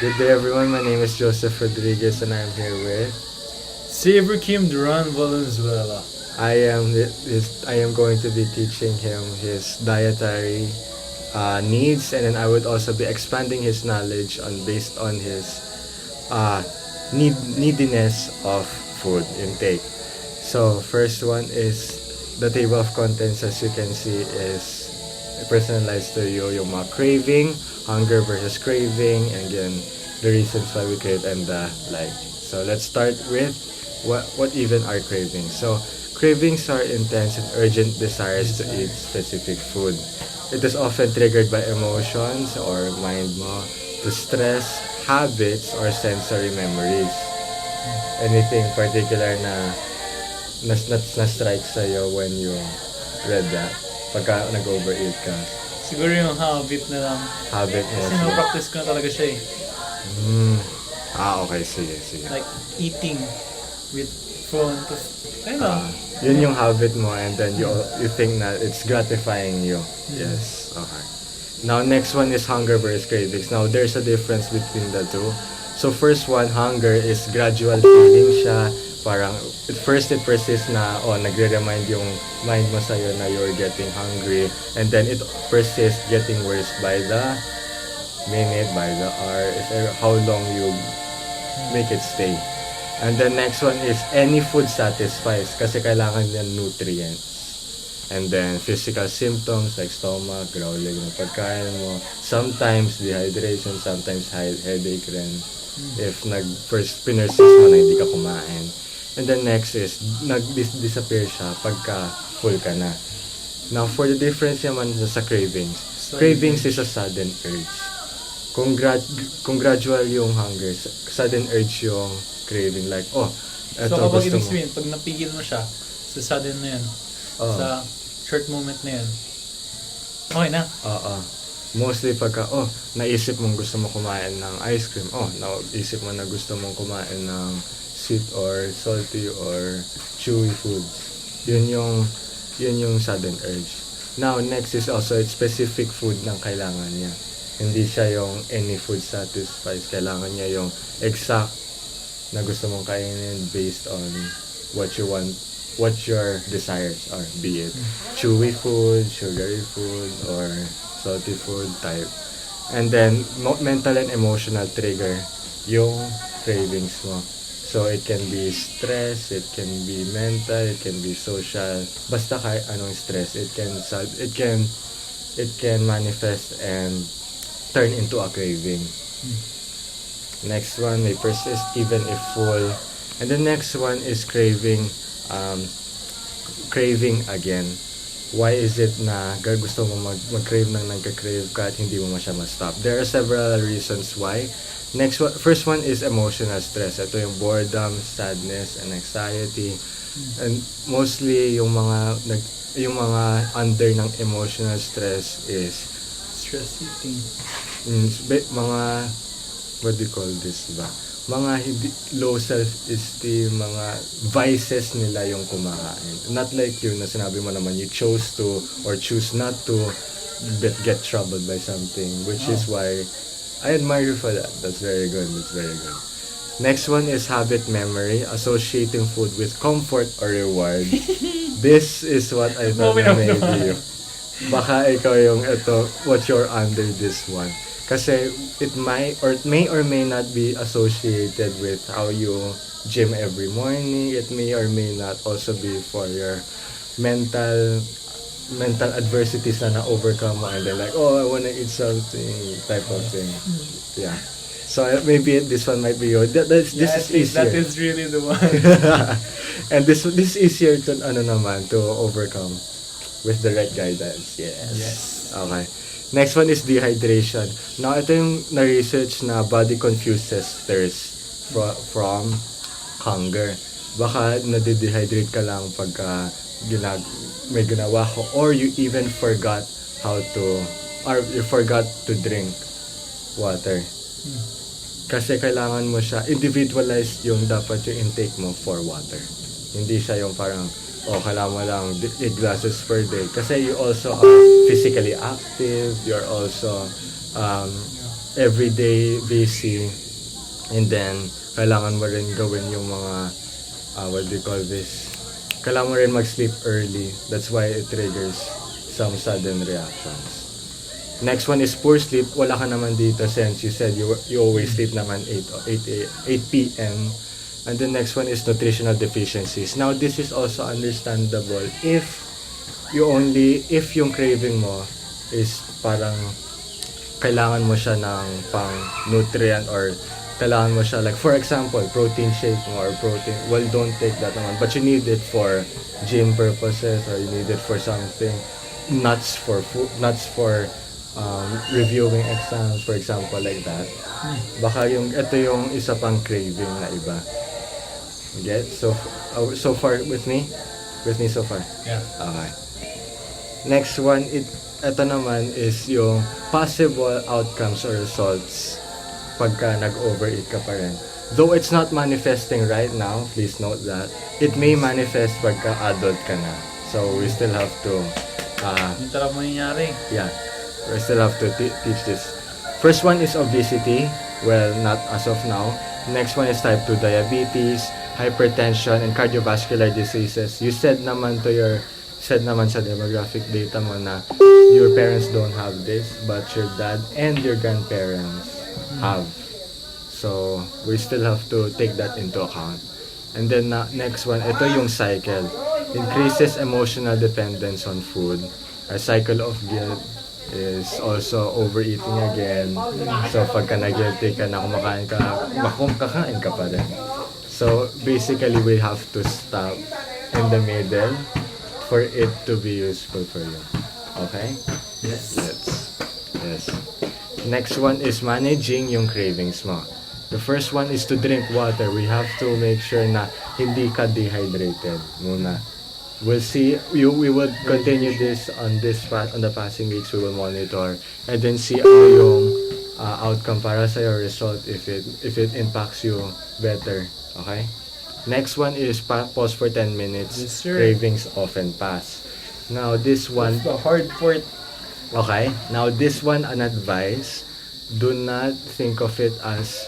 Good day everyone, my name is Joseph Rodriguez and I'm here with Saber Kim Duran Valenzuela. I am going to be teaching him his dietary needs, and then I would also be expanding his knowledge on based on his uh, neediness of food intake. So first one is the table of contents. As you can see, is personalized to you yung mga craving, hunger versus craving, and again the reasons why we crave and the like. So let's start with what even are cravings. So cravings are intense and urgent desires to eat specific food. It is often triggered by emotions or mind mo, to stress, habits, or sensory memories. Anything particular na strike sa'yo when you read that? Pagka nag-overeat ka? Siguro yung habit na lang. Habit mo Kasi siya. na-practice ko na talaga siya eh. Okay. Sige. Like eating with phone. Ayun lang. Yun yung habit mo, and then you think na it's gratifying you. Yes. Okay. Now, next one is hunger versus cravings. Now, there's a difference between the two. So, first one, hunger is gradual feeling siya. Parang, at first it persists na, nagre-remind yung mind mo sa'yo na you're getting hungry. And then, it persists getting worse by the minute, by the hour, how long you make it stay. And the next one is any food satisfies kasi kailangan niya nutrients. And then physical symptoms like stomach, growling ng pagkain mo. Sometimes dehydration, sometimes headache rin. If first persist mo na hindi ka kumain. And then next is nag-disappear siya pagka full ka na. Now for the difference naman sa cravings. Cravings is a sudden urge. Kung gradual yung hunger, sudden urge yung craving, like, eto So kapag gusto ibig mo. sabihin, pag napigil mo siya, sa sudden na yun, sa short moment na yun, okay na. Mostly pagka, naisip mong gusto mo kumain ng ice cream, naisip mo na gusto mong kumain ng sweet or salty or chewy foods. Yun yung sudden urge. Now, next is also specific food ng kailangan niya. Hindi siya yung any food satisfies. Kailangan niya yung exact na gusto mong kainin based on what you want, what your desires are, be it chewy food, sugary food, or salty food type. And then mental and emotional trigger yung cravings mo. So it can be stress, it can be mental, it can be social. Basta kahit anong stress, it can manifest and turn into a craving. Next one, may persist even if full. And the next one is craving again. Why is it na gusto mo mag-crave nang nagka-crave ka at hindi mo siya ma-stop? There are several reasons why. First one is emotional stress. Ito yung boredom, sadness, and anxiety. And mostly yung mga under ng emotional stress is Stress eating. mga, what do you call this ba? Mga low self-esteem, mga vices nila yung kumakain. Not like you na sinabi mo naman you chose to or choose not to but get troubled by something, which is why I admire you for that. That's very good. Next one is habit memory, associating food with comfort or reward. This is what I thought na maybe you. Baka ikaw yung what you're under this one. Kasi it may or may not be associated with how you gym every morning. It may or may not also be for your mental adversities na overcome mo, and then like, I wanna eat something type of thing. Yeah. So maybe this one might be yours. This is easier. That is really the one. And this is easier to to overcome with the right guidance. Yes. Okay. Next one is dehydration. Now, ito yung na-research na body confuses thirst from hunger. Baka nade-dehydrate ka lang pagka may ginawa ko, or you even forgot or you forgot to drink water. Kasi kailangan mo siya, individualized yung dapat yung intake mo for water. Hindi siya yung parang, kailangan mo lang 8 glasses per day. Kasi you also are physically active, you're also everyday busy, and then kailangan mo rin gawin yung mga what do you call this, kailangan mo rin mag-sleep early. That's why it triggers some sudden reactions. Next one is poor sleep. Wala ka naman dito since you said you always sleep naman 8 p.m. And the next one is nutritional deficiencies. Now this is also understandable if yung craving mo is parang kailangan mo siya ng pang nutrient, or kailangan mo siya, like for example protein shake mo or protein, well, don't take that naman, but you need it for gym purposes, or you need it for something, nuts for food, nuts for reviewing exams, for example, like that. Baka ito yung isa pang craving na iba. Get? So far with me so far? Yeah. Okay. Next one, ito naman is yung possible outcomes or results pagka nag-overeat ka pa rin. Though it's not manifesting right now, please note that it may manifest pagka adult ka na. So we still have to Yung tarap mangyayari. yeah, we still have to teach this. First one is obesity. Well, not as of now. Next one is type 2 diabetes, hypertension, and cardiovascular diseases. You said naman sa demographic data mo na your parents don't have this, but your dad and your grandparents have. So we still have to take that into account. And then next one, ito yung cycle. Increases emotional dependence on food. A cycle of guilt is also overeating again. So pagka na-guilty ka na kumakain ka, kakain ka pa rin. So basically we have to stop in the middle for it to be useful for you. Okay? Yes. Yes. Next one is managing yung cravings mo. The first one is to drink water. We have to make sure na hindi ka dehydrated muna. We'll see. We would continue this on the passing weeks. We will monitor and then see ano yung outcome para sa your result, if it impacts you better. Okay. Next one is pause for 10 minutes. Yes, sir. Cravings often pass. Now this one. The hard part. Okay. Now this one, an advice. Do not think of it as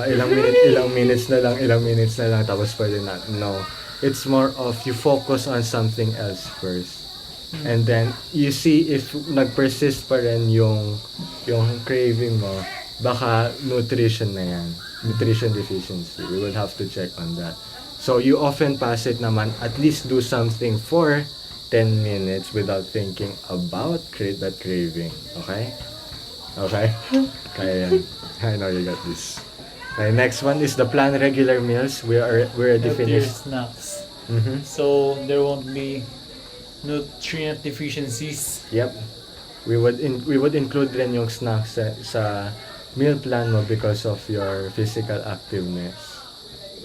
ilang minutes na lang tapos pwede na. No. It's more of you focus on something else first. And then you see if nag-persist pa rin yung craving mo, baka nutrition na yan. Nutrition deficiency. We will have to check on that. So you often pass it naman, at least do something for 10 minutes without thinking about that craving. Okay? Okay? Kaya yan. I know you got this. Okay, next one is the plan regular meals. We're already Healthier finished. snacks. Mm-hmm. So there won't be nutrient deficiencies. Yep. We would include rin yung snacks sa meal plan mo because of your physical activeness.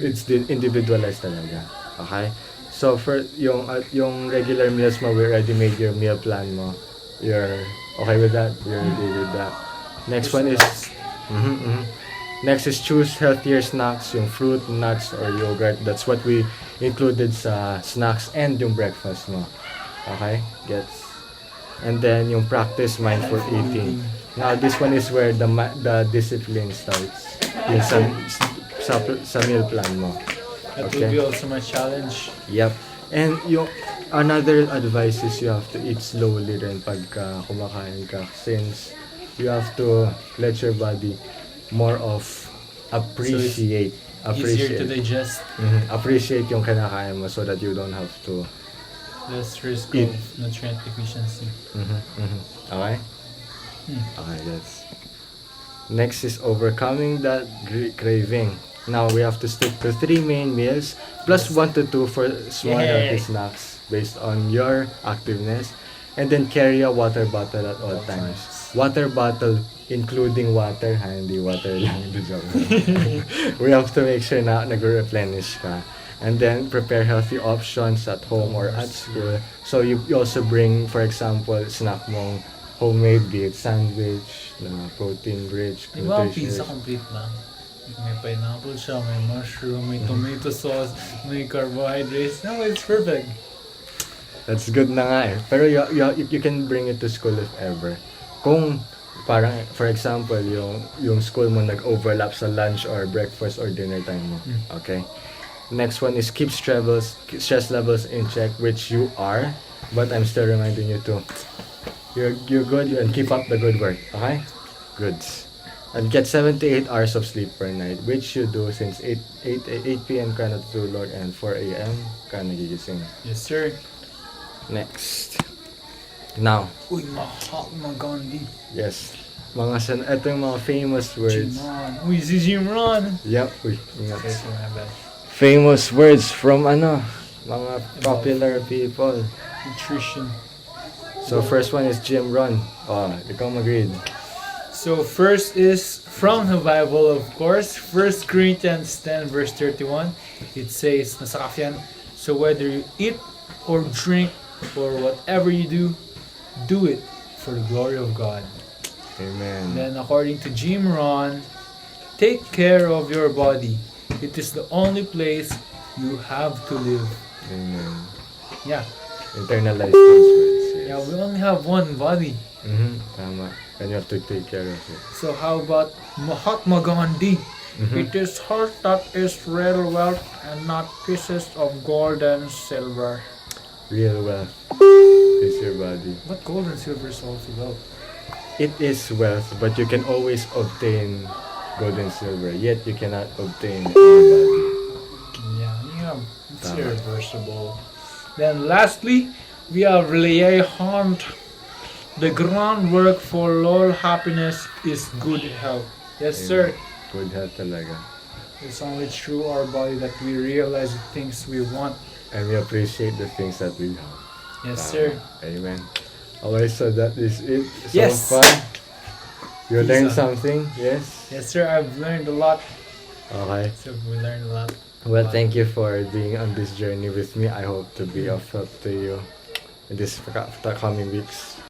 It's individualized talaga. Okay? So for yung regular meals mo, we already made your meal plan mo. You're okay with that? You're ready with that. Next one is Next is choose healthier snacks, yung fruit, nuts, or yogurt. That's what we included sa snacks and yung breakfast mo. Okay? Gets? And then yung practice mindful eating. Now this one is where the discipline starts. Yung sa meal plan mo. That will be also my challenge. Yep. And yung another advice is you have to eat slowly rin pagka kumakain ka, since you have to let your body more of appreciate Easier to digest. appreciate yung kinakain mo so that you don't have to Less risk Eat. of nutrient deficiency. Okay? Okay, that's next is overcoming that craving. Now we have to stick to 3 main meals plus 1 to 2 for small healthy snacks based on your activeness, and then carry a water bottle at all times. Water bottle including water, hindi water lang. We have to make sure na nag-replenish ka. And then prepare healthy options at home or at school. So you also bring, for example, snack mong homemade, be it sandwich, na protein rich, Di ba ang nutrition pizza rich. complete lang? May pineapple siya, may mushroom, may tomato sauce, may carbohydrates. No, it's perfect. That's good na nga eh. Pero you can bring it to school if ever. Kung parang for example, yung school mo nag-overlap sa lunch or breakfast or dinner time mo. Okay? Next one is keep stress levels in check, which you are, but I'm still reminding you to you're good and keep up the good work. Okay? Good. And get 7 to 8 hours of sleep per night, which you do since 8 p.m. ka natutulog and 4 a.m. ka nagigising. Yes, sir. Next. Now, Uy, Mahatma Gandhi. yes. Ito yung mga famous words. Jimron. Uy, si Jimron. Yep. Uy, ingat. Okay, so my bad. Famous words from mga popular people. Nutrition. So first one is Jim Rohn. Oh, ikaw mag-read. So first is from the Bible, of course, 1 Corinthians 10 verse 31. It says, nasa Kafyan, so whether you eat or drink or whatever you do it for the glory of God. Amen. Then according to Jim Rohn, take care of your body. It is the only place you have to live. Amen. Yeah. Internalize those words. Yes. Yeah, we only have one body. Tama. And you have to take care of it. So how about Mahatma Gandhi? It is heart that is real wealth and not pieces of gold and silver. Real wealth is your body. But gold and silver is also wealth. It is wealth, but you can always obtain gold and silver. Yet you cannot obtain your body. Yeah, it's Tama. irreversible. Then lastly, we have Leigh Hunt. The groundwork for all happiness is good health. Yes, sir. Good health talaga. It's only through our body that we realize the things we want. And we appreciate the things that we have. Yes, Tama. sir. Amen. Okay, so that is it. So Yes. fun. You Peace learned out. something? Yes? Yes, sir. I've learned a lot. Okay. So we learned a lot. Well, thank you for being on this journey with me. I hope to be of help to you in this coming weeks.